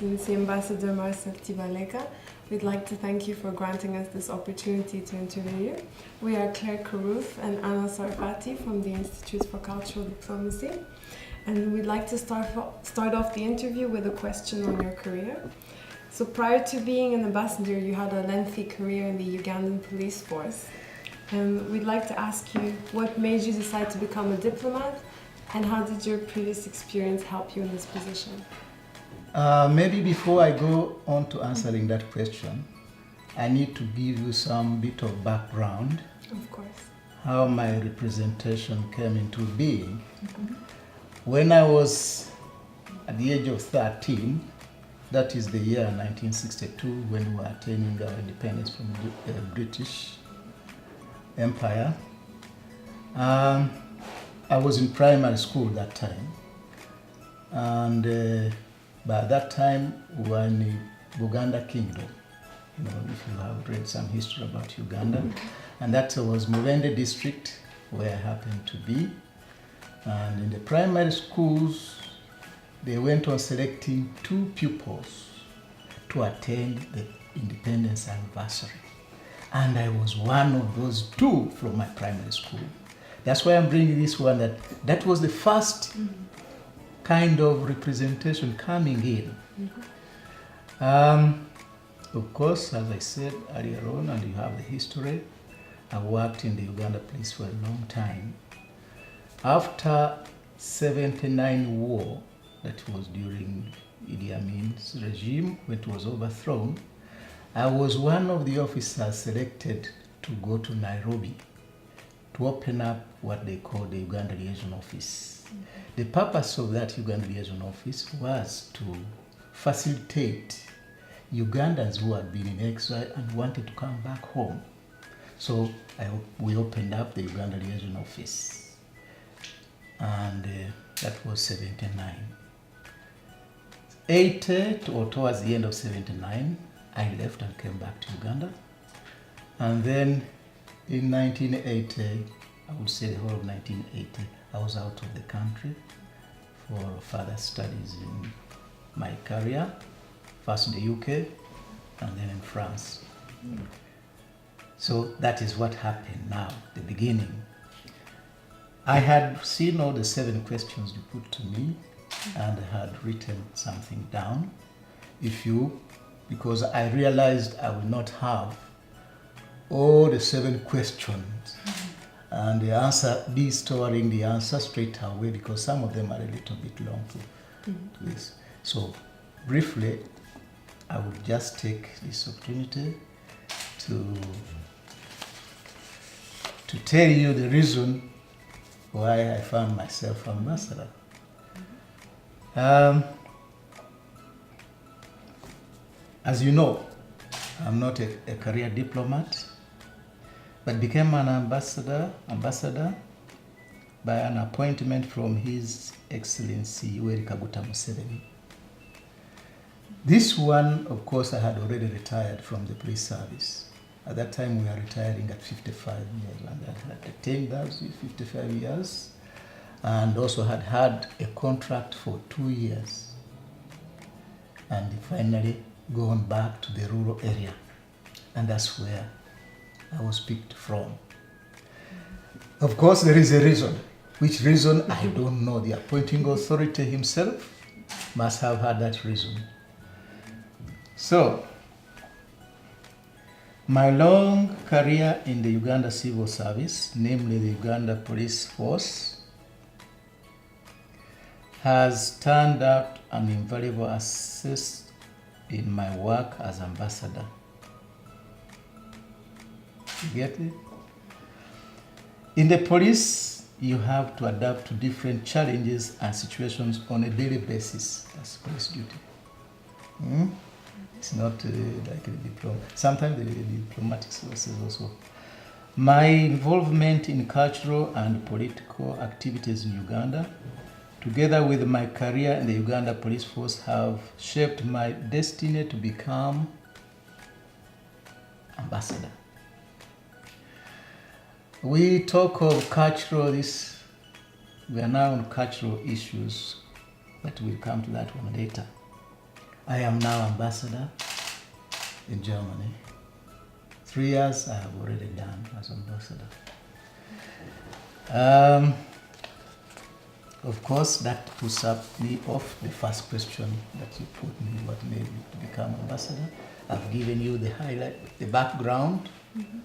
Excellency Ambassador Marcel Tibaleka. We'd like to thank you for granting us this opportunity to interview you. We are Claire Karouf and Anna Sarfati from the Institute for Cultural Diplomacy. And we'd like to start off the interview with a question on your career. So prior to being an ambassador, you had a lengthy career in the Ugandan police force. And we'd like to ask you what made you decide to become a diplomat, and how did your previous experience help you in this position? Maybe before I go on to answering that question, I need to give you some bit of background. Of course. How my representation came into being. Mm-hmm. When I was at the age of 13, that is the year 1962, when we were attaining our independence from the British Empire. I was in primary school that time, and by that time we were in the Uganda Kingdom. You know, if you have read some history about Uganda, and that was Mubende district where I happened to be. And in the primary schools, they went on selecting 2 pupils to attend the independence anniversary. And I was one of those 2 from my primary school. That's why I'm bringing this one, that was the first kind of representation coming in. Of course, as I said earlier on, and you have the history, I worked in the Uganda police for a long time. After 79 war, that was during Idi Amin's regime, when it was overthrown, I was one of the officers selected to go to Nairobi to open up what they call the Uganda Liaison Office. Mm-hmm. The purpose of that Uganda Liaison Office was to facilitate Ugandans who had been in exile and wanted to come back home. So we opened up the Uganda Liaison Office, and that was 79. 80, or towards the end of 79, I left and came back to Uganda. And then in 1980, I would say the whole of 1980, I was out of the country for further studies in my career, first in the UK and then in France. So that is what happened now, the beginning. I had seen all the 7 questions you put to me and had written something down. Because I realized I will not have all the 7 questions and the answer, be storing the answer straight away, because some of them are a little bit long to this. So briefly, I would just take this opportunity to tell you the reason why I found myself ambassador. As you know, I'm not a career diplomat, but became an ambassador by an appointment from His Excellency Yoweri Kaguta Museveni. This one, of course, I had already retired from the police service. At that time, we were retiring at 55 years, and I had attained those 55 years, and also had a contract for 2 years, and finally gone back to the rural area, and that's where I was picked from. Of course, there is a reason. Which reason, I don't know. The appointing authority himself must have had that reason. So, my long career in the Uganda Civil Service, namely the Uganda Police Force, has turned out an invaluable assist in my work as ambassador. You get it? In the police, you have to adapt to different challenges and situations on a daily basis. That's police duty. It's not like a diploma. Sometimes the diplomatic sources also. My involvement in cultural and political activities in Uganda, together with my career in the Uganda Police Force, have shaped my destiny to become ambassador. We talk of cultural, we are now on cultural issues, but we'll come to that one later. I am now ambassador in Germany. 3 years I have already done as ambassador. Of course, that puts me off the first question that you put me, what made me to become ambassador. I've given you the highlight, the background,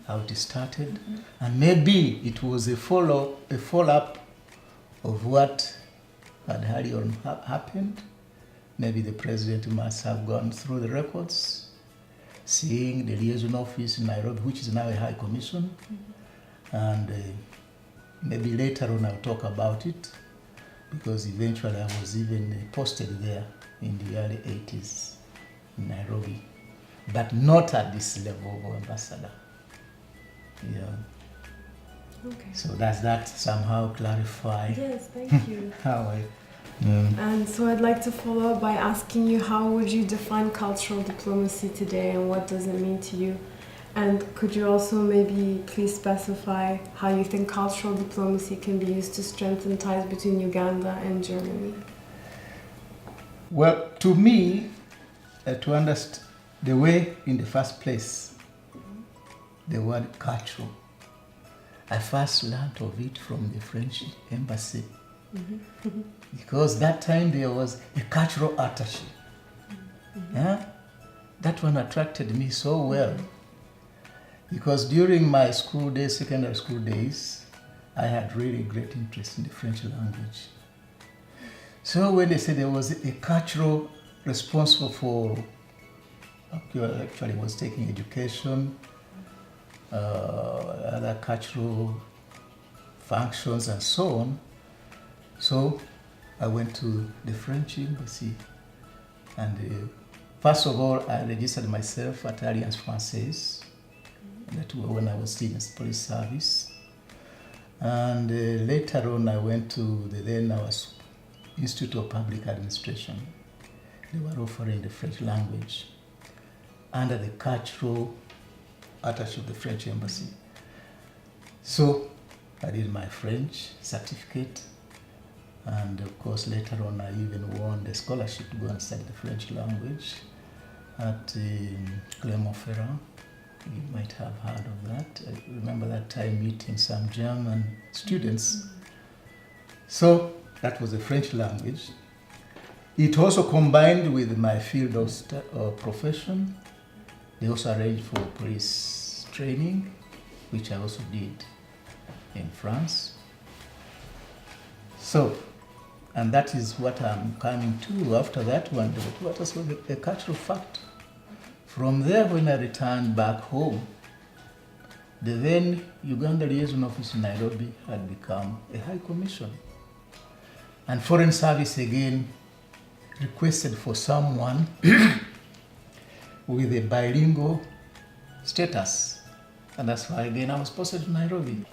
how it started, and maybe it was a follow-up of what had earlier happened. Maybe the president must have gone through the records, seeing the liaison office in Nairobi, which is now a high commission, and maybe later on I'll talk about it, because eventually I was even posted there in the early 80s in Nairobi, but not at this level of ambassador. Yeah. Okay. So does that somehow clarify? Yes, thank you. How I... And so I'd like to follow up by asking you, how would you define cultural diplomacy today, and what does it mean to you? And could you also maybe please specify how you think cultural diplomacy can be used to strengthen ties between Uganda and Germany? Well, to me, to understand the way, in the first place, the word cultural, I first learned of it from the French embassy. Because that time there was a cultural attaché. Yeah? That one attracted me so well. Because during my school days, secondary school days, I had really great interest in the French language. So when they said there was a cultural responsible for, actually was taking education, other cultural functions and so on. So I went to the French embassy, and first of all I registered myself at Alliance Française. That was when I was still in police service. And later on I went to the then Institute of Public Administration. They were offering the French language under the cultural attaché of the French embassy. So I did my French certificate, and of course later on I even won the scholarship to go and study the French language at Clermont-Ferrand. You might have heard of that. I remember that time meeting some German students. So that was the French language. It also combined with my field of profession. They also arranged for police training, which I also did in France. So, and that is what I'm coming to after that one. What was a cultural fact? From there, when I returned back home, the then Uganda liaison office in Nairobi had become a high commission. And Foreign Service again requested for someone with a bilingual status. And that's why again I was posted to Nairobi.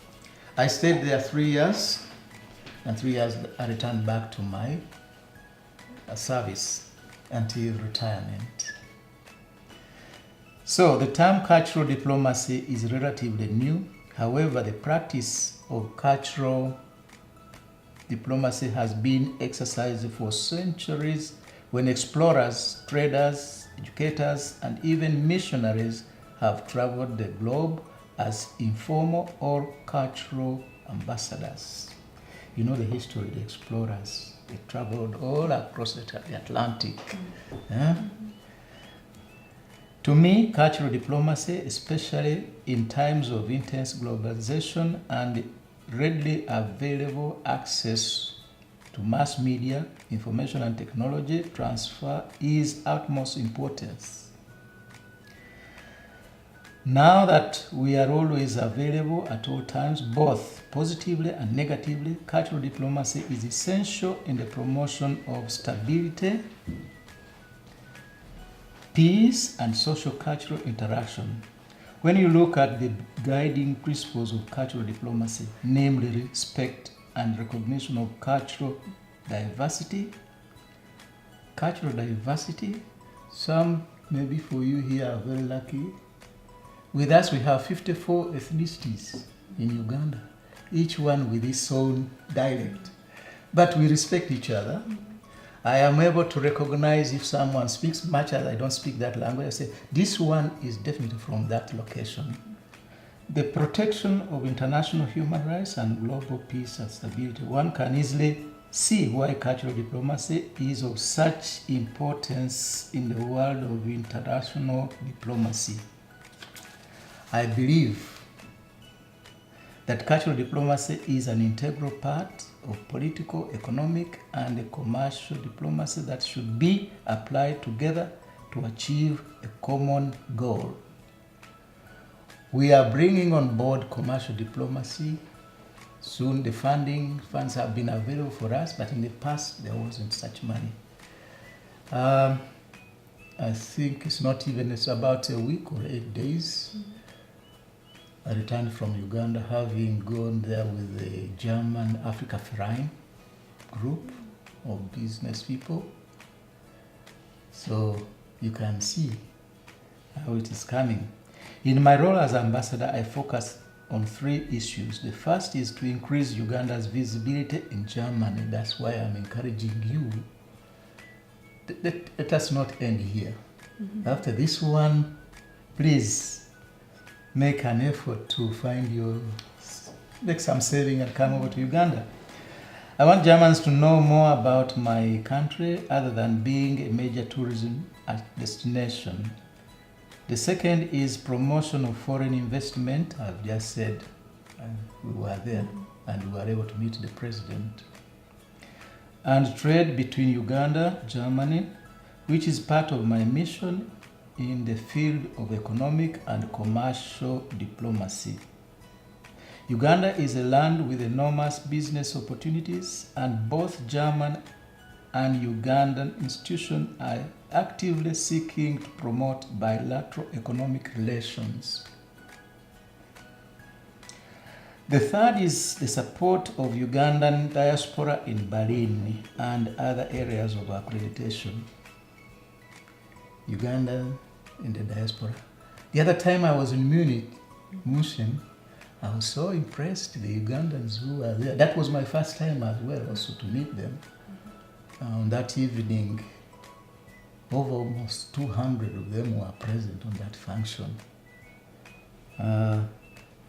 I stayed there 3 years, and 3 years I returned back to my service until retirement. So the term cultural diplomacy is relatively new. However, the practice of cultural diplomacy has been exercised for centuries when explorers, traders, educators, and even missionaries have traveled the globe as informal or cultural ambassadors. You know the history of the explorers. They traveled all across the Atlantic. To me, cultural diplomacy, especially in times of intense globalization and readily available access to mass media, information and technology transfer, is utmost importance. Now that we are always available at all times, both positively and negatively, cultural diplomacy is essential in the promotion of stability, peace, and social-cultural interaction. When you look at the guiding principles of cultural diplomacy, namely respect and recognition of cultural diversity, some maybe for you here are very lucky. With us we have 54 ethnicities in Uganda, each one with its own dialect. But we respect each other, I am able to recognize if someone speaks, much as I don't speak that language. I say, this one is definitely from that location. The protection of international human rights and global peace and stability, one can easily see why cultural diplomacy is of such importance in the world of international diplomacy. I believe that cultural diplomacy is an integral part of political, economic, and commercial diplomacy that should be applied together to achieve a common goal. We are bringing on board commercial diplomacy. Soon the funds have been available for us, but in the past there wasn't such money. I think it's about a week or 8 days. I returned from Uganda, having gone there with the German Africa Verein group of business people. So you can see how it is coming. In my role as ambassador, I focus on 3 issues. The first is to increase Uganda's visibility in Germany. That's why I'm encouraging you. Let us not end here. Mm-hmm. After this one, please make an effort to make some saving and come over to Uganda. I want Germans to know more about my country other than being a major tourism destination. The second is promotion of foreign investment. I've just said we were there and we were able to meet the president. And trade between Uganda, Germany, which is part of my mission in the field of economic and commercial diplomacy. Uganda is a land with enormous business opportunities, and both German and Ugandan institutions are actively seeking to promote bilateral economic relations. The third is the support of Ugandan diaspora in Berlin and other areas of accreditation. Ugandan in the diaspora. The other time I was in Munich, I was so impressed, the Ugandans who were there. That was my first time as well, also to meet them. That evening, over almost 200 of them were present on that function.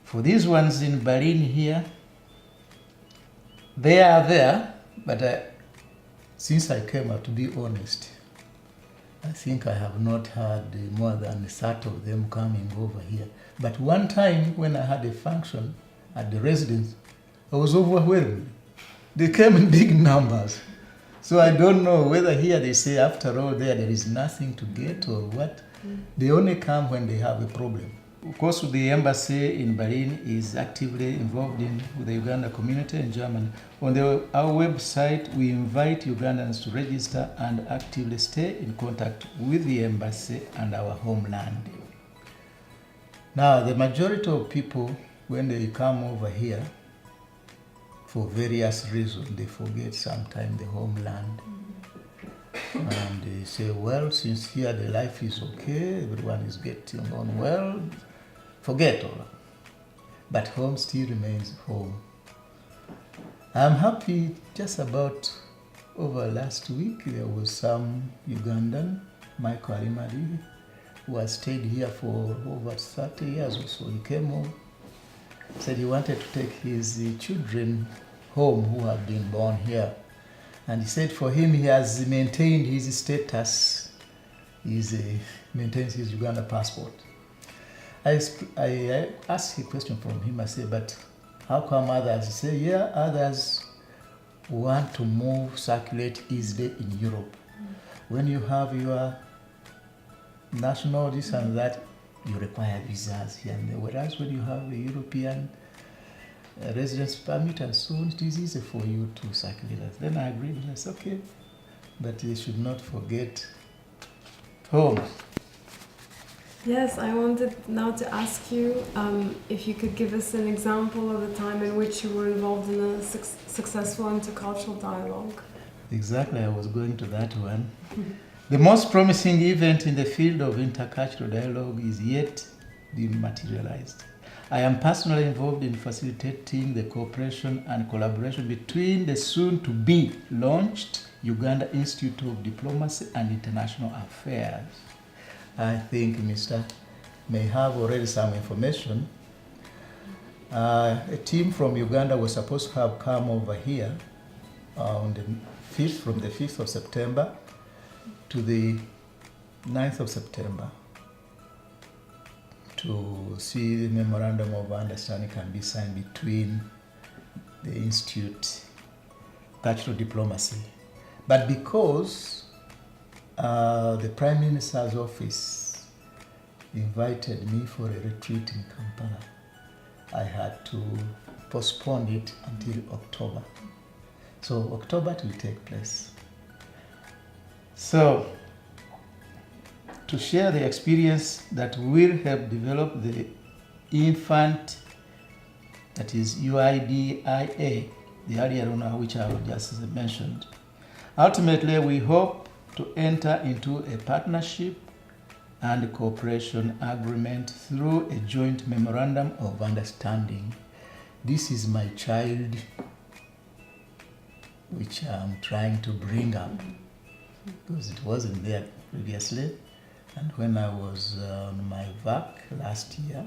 For these ones in Berlin here, they are there, but since I came out, to be honest, I think I have not had more than a set of them coming over here. But one time when I had a function at the residence, I was overwhelmed. They came in big numbers. So I don't know whether here they say after all there is nothing to get or what. They only come when they have a problem. Of course, the embassy in Berlin is actively involved with the Uganda community in Germany. On our website, we invite Ugandans to register and actively stay in contact with the embassy and our homeland. Now, the majority of people, when they come over here, for various reasons, they forget sometimes the homeland. And they say, well, since here the life is okay, everyone is getting on well, forget all. But home still remains home. I'm happy just about over last week, there was some Ugandan, Michael Alimari, who has stayed here for over 30 years or so. He came home, said he wanted to take his children home who have been born here. And he said for him, he has maintained his status. He maintains his Uganda passport. I asked a question from him. I said, but how come others? He said, yeah, others want to circulate easily in Europe. When you have your national this and that, you require visas here and there. Whereas when you have a European residence permit and so on, it is easy for you to circulate. Then I agreed, I said, okay, but you should not forget home. Yes, I wanted now to ask you if you could give us an example of a time in which you were involved in a successful intercultural dialogue. Exactly, I was going to that one. The most promising event in the field of intercultural dialogue is yet being materialized. I am personally involved in facilitating the cooperation and collaboration between the soon-to-be launched Uganda Institute of Diplomacy and International Affairs. I think Mr. may have already some information. A team from Uganda was supposed to have come over here on the 5th, from the 5th of September to the 9th of September to see the memorandum of understanding can be signed between the Institute, Cultural Diplomacy. But because the Prime Minister's office invited me for a retreat in Kampala, I had to postpone it until October. So October it will take place. So, to share the experience that will help develop the infant, that is UIDIA, the earlier one which I just mentioned. Ultimately, we hope to enter into a partnership and cooperation agreement through a joint memorandum of understanding. This is my child, which I'm trying to bring up because it wasn't there previously. And when I was on my VAC last year,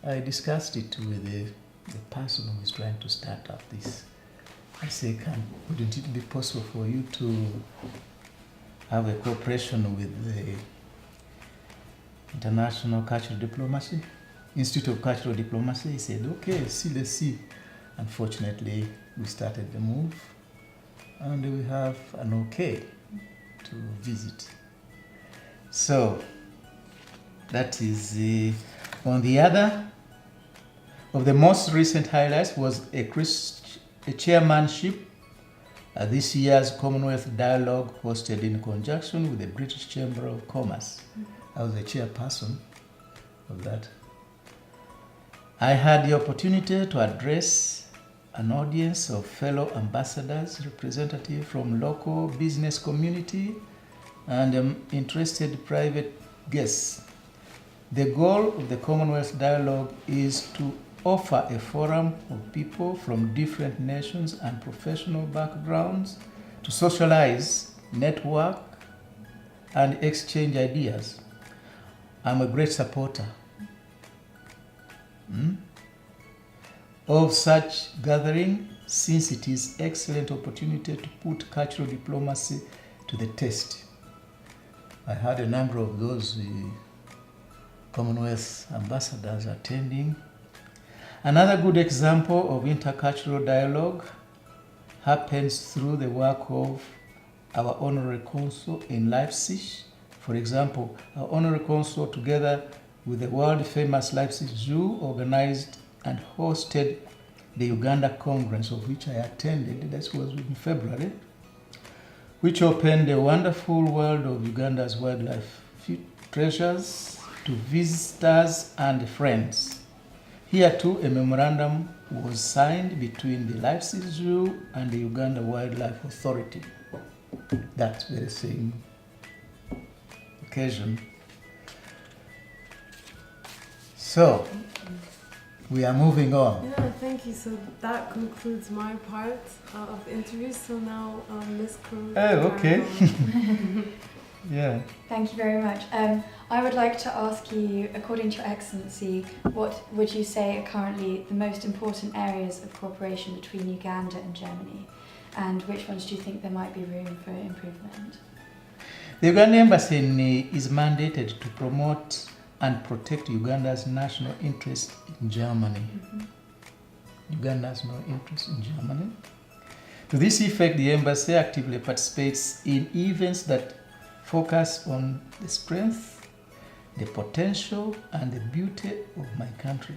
I discussed it with the person who is trying to start up this. I say, wouldn't it be possible for you to have a cooperation with the International Cultural Diplomacy, Institute of Cultural Diplomacy? He said, okay, let's see. Unfortunately, we started the move, and we have an okay to visit. So, that is on the other of the most recent highlights was a chairmanship at this year's Commonwealth Dialogue hosted in conjunction with the British Chamber of Commerce. I was the chairperson of that. I had the opportunity to address an audience of fellow ambassadors, representatives from local business community, and interested private guests. The goal of the Commonwealth Dialogue is to offer a forum of people from different nations and professional backgrounds to socialize, network, and exchange ideas. I'm a great supporter of such gathering, since it is an excellent opportunity to put cultural diplomacy to the test. I had a number of those Commonwealth ambassadors attending. Another good example of intercultural dialogue happens through the work of our Honorary Consul in Leipzig. For example, our Honorary Consul, together with the world-famous Leipzig Zoo, organized and hosted the Uganda Congress, of which I attended. That was in February, which opened the wonderful world of Uganda's wildlife treasures to visitors and friends. Here too, a memorandum was signed between the Leipzig Zoo and the Uganda Wildlife Authority. That very same occasion. So, we are moving on. Yeah, thank you. So that concludes my part of the interview. So now, Ms. Cruz. Oh, okay. Yeah. Thank you very much. I would like to ask you, according to Your Excellency, what would you say are currently the most important areas of cooperation between Uganda and Germany? And which ones do you think there might be room for improvement? The Uganda Embassy is mandated to promote and protect Uganda's national interest in Germany. Uganda has no interest in Germany. To this effect, the embassy actively participates in events that focus on the strength, the potential, and the beauty of my country.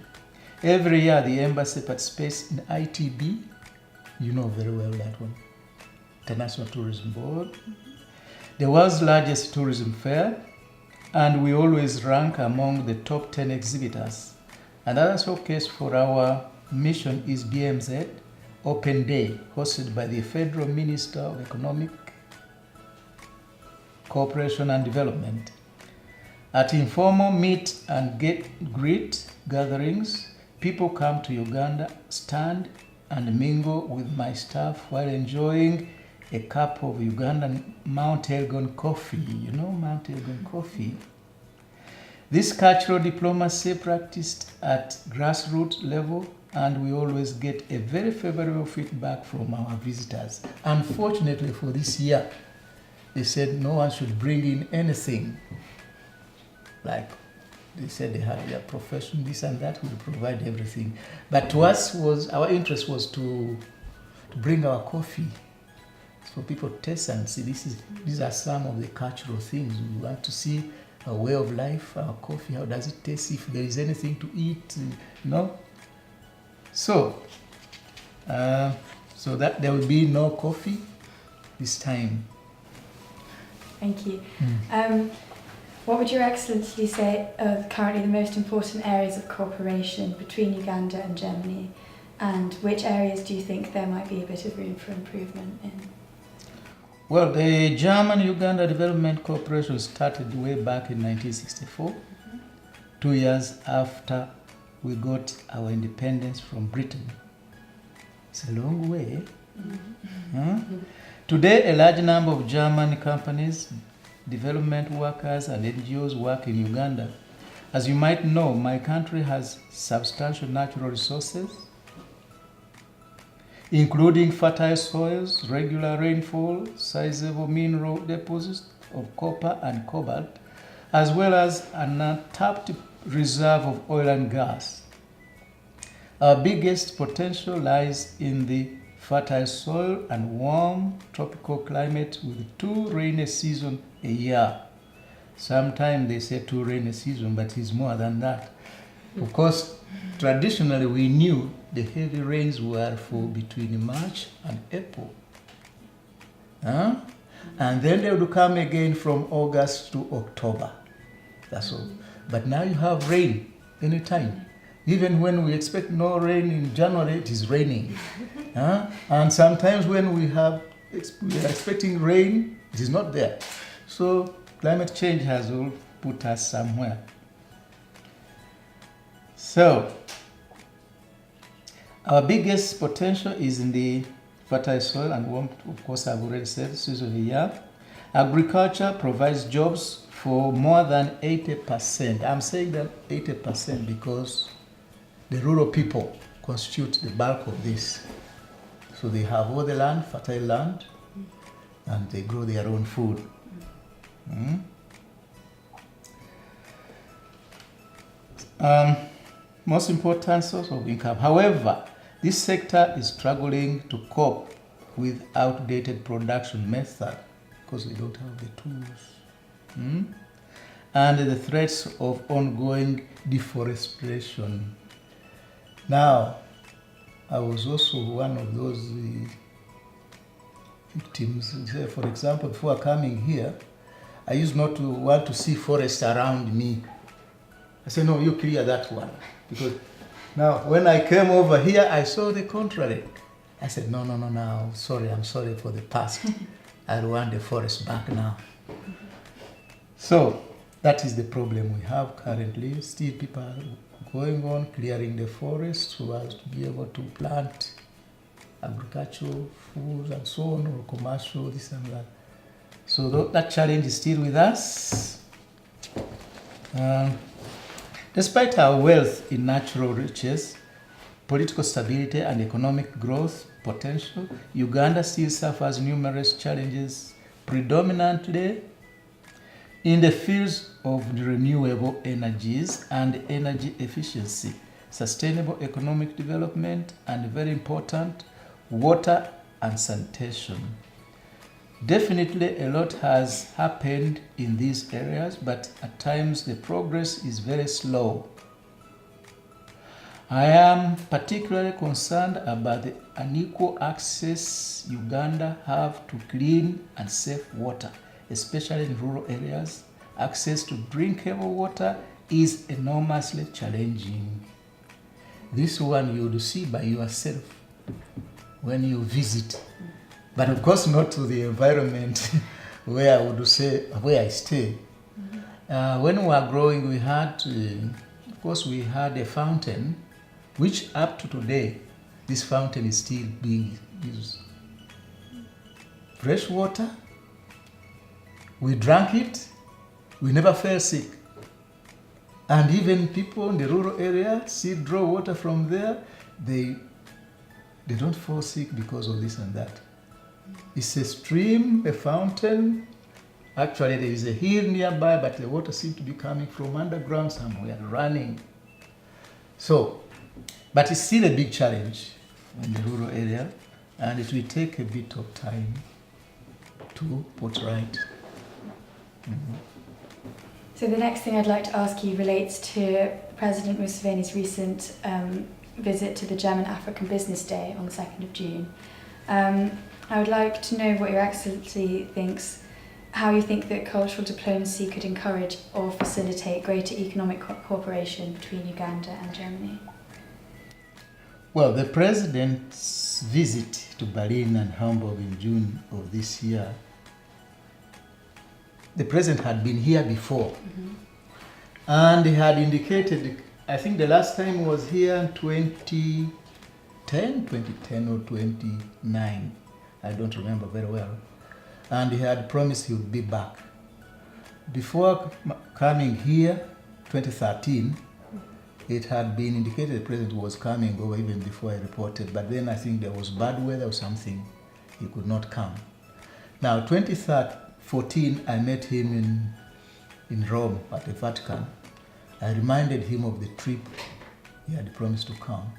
Every year, the embassy participates in ITB. You know very well that one. International Tourism Board. The world's largest tourism fair, and we always rank among the top 10 exhibitors. Another showcase for our mission is BMZ Open Day, hosted by the Federal Minister of Economic Cooperation and Development. At informal meet and greet gatherings, people come to Uganda, stand and mingle with my staff while enjoying a cup of Ugandan Mount Elgon coffee. You know Mount Elgon coffee? This cultural diplomacy practiced at grassroots level, and we always get a very favorable feedback from our visitors. Unfortunately for this year, they said no one should bring in anything. Like they said they have their profession, this and that, will provide everything. But to us, our interest was to bring our coffee for people to taste and see. These are some of the cultural things. We want to see our way of life, our coffee, how does it taste, if there is anything to eat, So, that there will be no coffee this time. Thank you. What would Your Excellency say are currently the most important areas of cooperation between Uganda and Germany, and which areas do you think there might be a bit of room for improvement in? Well, the German-Uganda Development Cooperation started way back in 1964, 2 years after we got our independence from Britain. It's a long way. Today, a large number of German companies, development workers and NGOs work in Uganda. As you might know, my country has substantial natural resources, including fertile soils, regular rainfall, sizable mineral deposits of copper and cobalt, as well as an untapped reserve of oil and gas. Our biggest potential lies in the fertile soil and warm tropical climate with 2 rainy seasons a year. Sometimes they say 2 rainy seasons, but it's more than that. Of course, traditionally we knew the heavy rains were for between March and April. And then they would come again from August to October. That's all. But now you have rain anytime. Even when we expect no rain in January, it is raining. And sometimes when we are expecting rain, it is not there. So climate change has all put us somewhere. So our biggest potential is in the fertile soil and warm, of course I've already said, season of the year. Agriculture provides jobs for more than 80%. I'm saying that 80% because the rural people constitute the bulk of this. So they have all the land, fertile land, and they grow their own food. Most important source of income. However, this sector is struggling to cope with outdated production methods because they don't have the tools. And the threats of ongoing deforestation. Now, I was also one of those victims. For example, before coming here, I used not to want to see forest around me. I said, no, you clear that one. Because now, when I came over here, I saw the contrary. I said, no, I'm sorry for the past. I want the forest back now. So, that is the problem we have currently. Still, people are going on clearing the forest so as to be able to plant agricultural foods and so on, or commercial, this and that. So that challenge is still with us. Despite our wealth in natural riches, political stability and economic growth potential, Uganda still suffers numerous challenges, predominantly in the fields of renewable energies and energy efficiency, sustainable economic development, and very important, water and sanitation. Definitely a lot has happened in these areas, but at times the progress is very slow. I am particularly concerned about the unequal access Uganda have to clean and safe water, especially in rural areas. Access to drinkable water is enormously challenging. This one you will see by yourself when you visit. But of course not to the environment where I would say, where I stay. When we were growing, we had, of course, we had a fountain, which up to today, this fountain is still being used. Fresh water, we drank it, we never fell sick. And even people in the rural area draw water from there, they don't fall sick because of this and that. It's a stream, a fountain. Actually, there is a hill nearby, but the water seems to be coming from underground somewhere, running. So, but it's still a big challenge in the rural area, and it will take a bit of time to put right. Mm-hmm. So the next thing I'd like to ask you relates to President Museveni's recent visit to the German African Business Day on the 2nd of June. I would like to know what Your Excellency thinks, how you think that cultural diplomacy could encourage or facilitate greater economic cooperation between Uganda and Germany. Well, the President's visit to Berlin and Hamburg in June of this year, the President had been here before. Mm-hmm. And he had indicated, I think the last time he was here in 2010 or 2009. I don't remember very well. And he had promised he would be back. Before coming here, 2013, it had been indicated the President was coming over even before I reported, but then I think there was bad weather or something, he could not come. Now, 2014, I met him in Rome at the Vatican. I reminded him of the trip he had promised to come.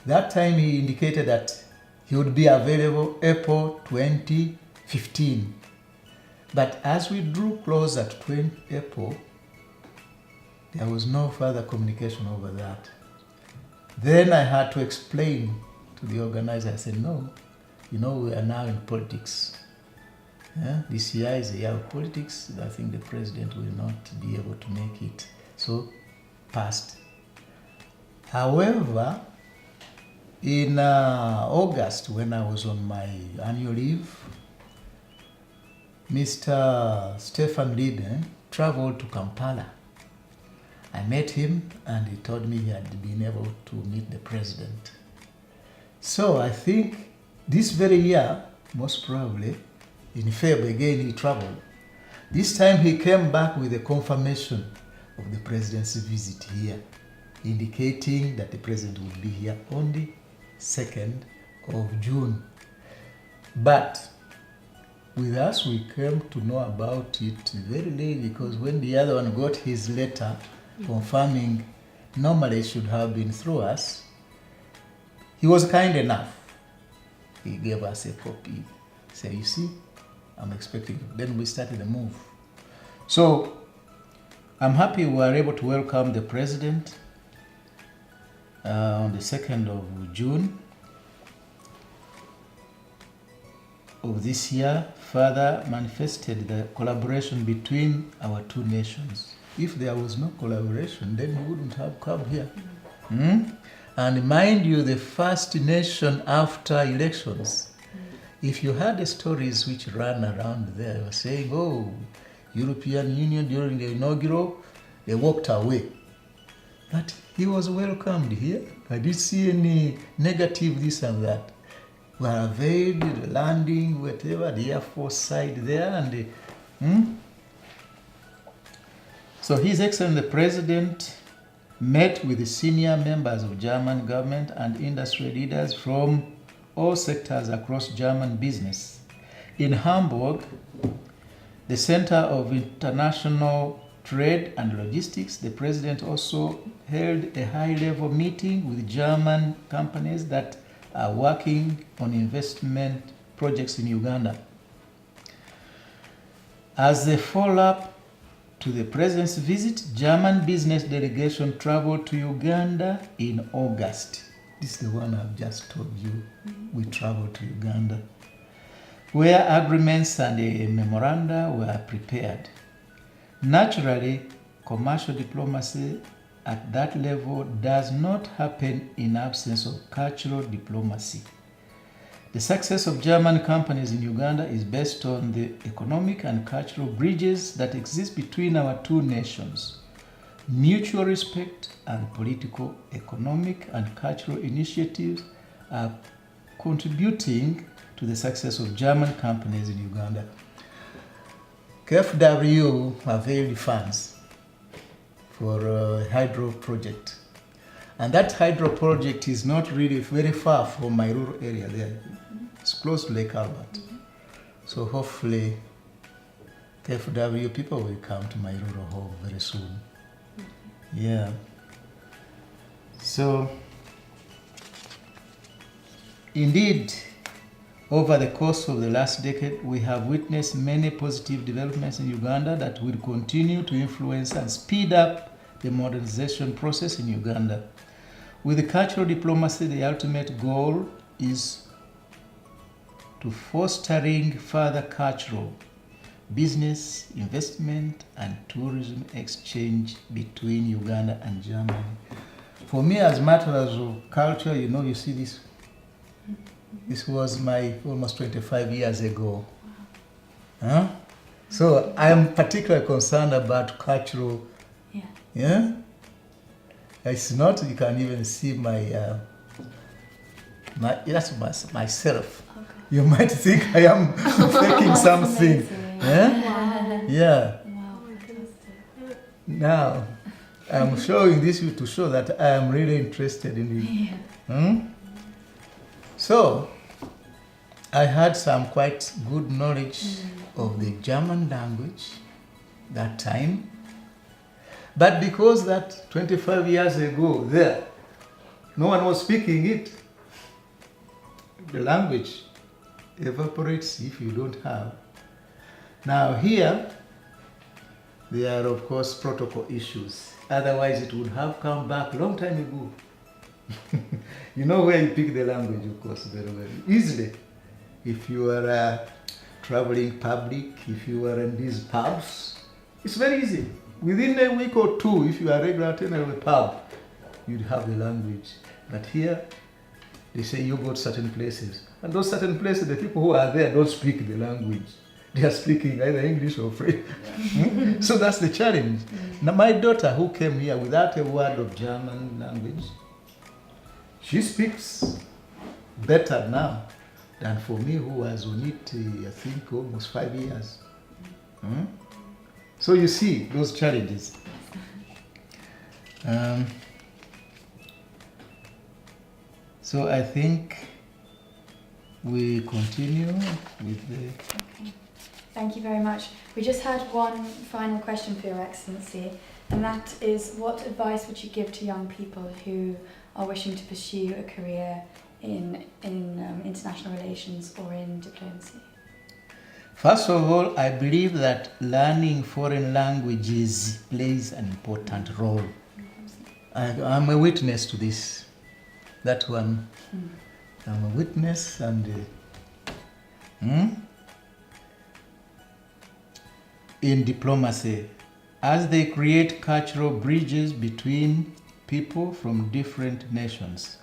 That time he indicated that he would be available April 2015. But as we drew closer to April, there was no further communication over that. Then I had to explain to the organizer. I said, no, we are now in politics. Yeah? This year is a year of politics. I think the President will not be able to make it. So, passed. However, in August, when I was on my annual leave, Mr. Stefan Lieben traveled to Kampala. I met him and he told me he had been able to meet the President. So I think this very year, most probably, in February again he traveled. This time he came back with a confirmation of the President's visit here, indicating that the President would be here on the 2nd of June. But with us, we came to know about it very late, because when the other one got his letter confirming, normally it should have been through us, he was kind enough. He gave us a copy. Said, you see, I'm expecting it. Then we started the move. So I'm happy we were able to welcome the President on the 2nd of June of this year, further manifested the collaboration between our two nations. If there was no collaboration, then we wouldn't have come here. And mind you, the first nation after elections, if you had the stories which ran around there, they were saying, oh, European Union during the inaugural, they walked away. But he was welcomed here. I didn't see any negative this and that. We are available, the landing, whatever, the Air Force side there, and So His Excellency the President met with the senior members of German government and industry leaders from all sectors across German business. In Hamburg, the Center of International Trade and Logistics, the President also held a high-level meeting with German companies that are working on investment projects in Uganda. As a follow-up to the President's visit, German business delegation traveled to Uganda in August. This is the one I've just told you. We traveled to Uganda, where agreements and a memoranda were prepared. Naturally, commercial diplomacy at that level does not happen in absence of cultural diplomacy. The success of German companies in Uganda is based on the economic and cultural bridges that exist between our two nations. Mutual respect and political, economic, and cultural initiatives are contributing to the success of German companies in Uganda. KfW availed funds for a hydro project. And that hydro project is not really very far from my rural area there. It's close to Lake Albert. So hopefully KfW people will come to my rural home very soon. Yeah. So indeed, over the course of the last decade, we have witnessed many positive developments in Uganda that will continue to influence and speed up the modernization process in Uganda. With the cultural diplomacy, the ultimate goal is to fostering further cultural, business, investment, and tourism exchange between Uganda and Germany. For me, as matters of culture, you see this. This was my almost 25 years ago. Huh? So I'm particularly concerned about cultural. Yeah. It's not. You can even see that's myself. Okay. You might think I am faking something. Yeah. Yeah. Wow. Now, I'm showing this to show that I am really interested in it. Yeah. So, I had some quite good knowledge of the German language that time. But because that 25 years ago there, no one was speaking it, the language evaporates if you don't have. Now here, there are of course protocol issues. Otherwise it would have come back a long time ago. You know where you pick the language, of course, very, very easily. If you are traveling public, if you are in these pubs, it's very easy. Within a week or two, if you are a regular attendant of a pub, you'd have the language. But here, they say you go to certain places. And those certain places, the people who are there don't speak the language. They are speaking either English or French. So that's the challenge. Now my daughter who came here without a word of German language, she speaks better now than for me who was on it, I think, almost 5 years. So you see those challenges. So I think we continue with the... Okay. Thank you very much. We just had one final question for Your Excellency, and that is, what advice would you give to young people who are wishing to pursue a career in international relations or in diplomacy? First of all, I believe that learning foreign languages plays an important role. I'm a witness to this. That one, I'm a witness, and in diplomacy, as they create cultural bridges between people from different nations.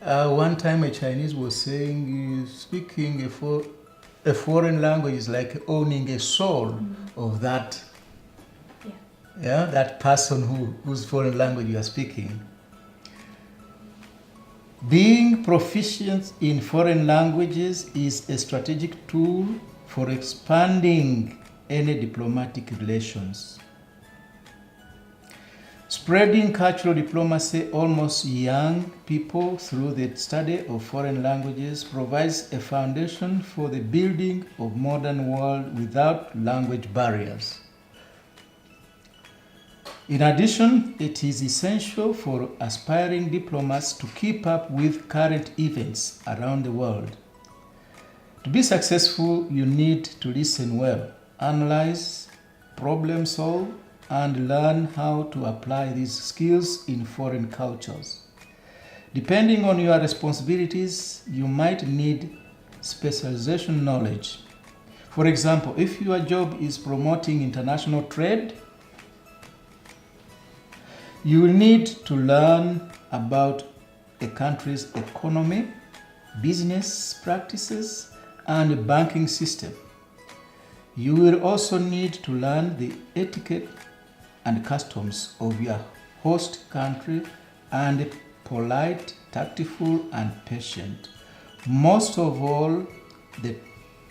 One time a Chinese was saying, speaking a foreign language is like owning a soul of that, that person whose foreign language you are speaking. Being proficient in foreign languages is a strategic tool for expanding any diplomatic relations. Spreading cultural diplomacy amongst young people through the study of foreign languages provides a foundation for the building of a modern world without language barriers. In addition, it is essential for aspiring diplomats to keep up with current events around the world. To be successful, you need to listen well, analyze, problem solve, and learn how to apply these skills in foreign cultures. Depending on your responsibilities, you might need specialization knowledge. For example, if your job is promoting international trade, you will need to learn about a country's economy, business practices, and banking system. You will also need to learn the etiquette and customs of your host country and polite, tactful, and patient. Most of all, the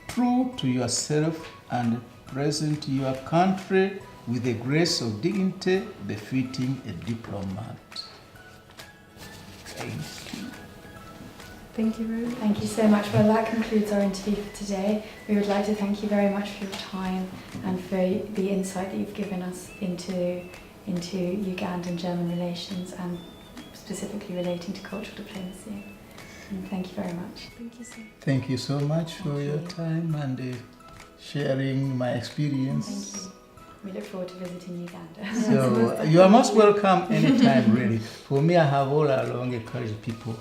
true to yourself and present your country with a grace of dignity befitting a diplomat. Thank you. Thank you very much. Thank you so much. Well, that concludes our interview for today. We would like to thank you very much for your time and for the insight that you've given us into Ugandan-German relations and specifically relating to cultural diplomacy. And thank you very much. Thank you so much. Thank you so much for your time and sharing my experience. Thank you. We look forward to visiting Uganda. So you are most welcome anytime, really. For me, I have all along encouraged people